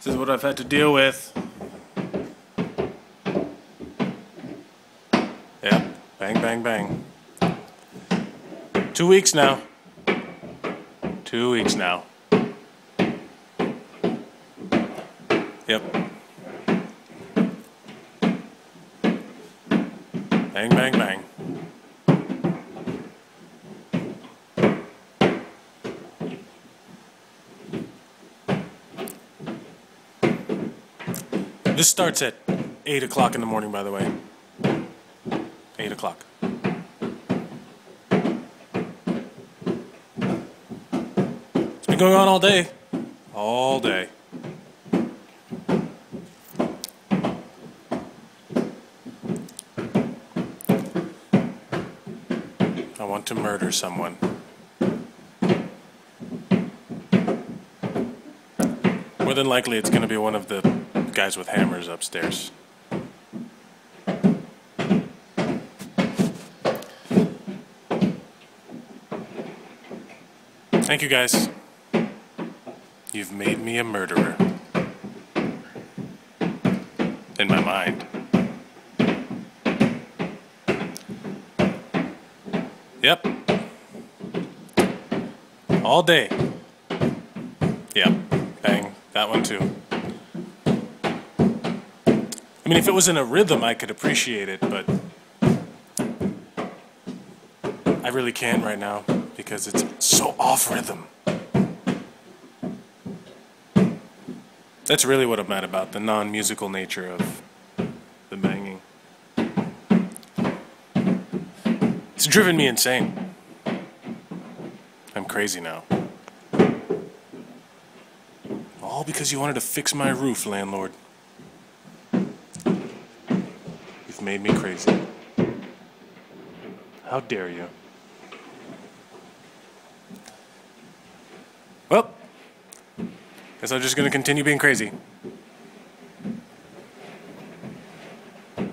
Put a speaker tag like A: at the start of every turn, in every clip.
A: This is what I've had to deal with. Yep, bang, bang, bang. 2 weeks now. 2 weeks now. Yep. Bang, bang, bang. This starts at 8 o'clock in the morning, by the way. 8 o'clock. It's been going on all day. All day. I want to murder someone. More than likely, it's going to be one of the guys with hammers upstairs. Thank you, guys. You've made me a murderer. In my mind. Yep. All day. Yep. Bang. That one too. I mean, if it was in a rhythm, I could appreciate it, but I really can't right now because it's so off rhythm. That's really what I'm mad about, the non-musical nature of the banging. It's driven me insane. I'm crazy now. All because you wanted to fix my roof, landlord. You've made me crazy. How dare you? Well, guess I'm just gonna continue being crazy.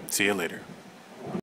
A: See you later.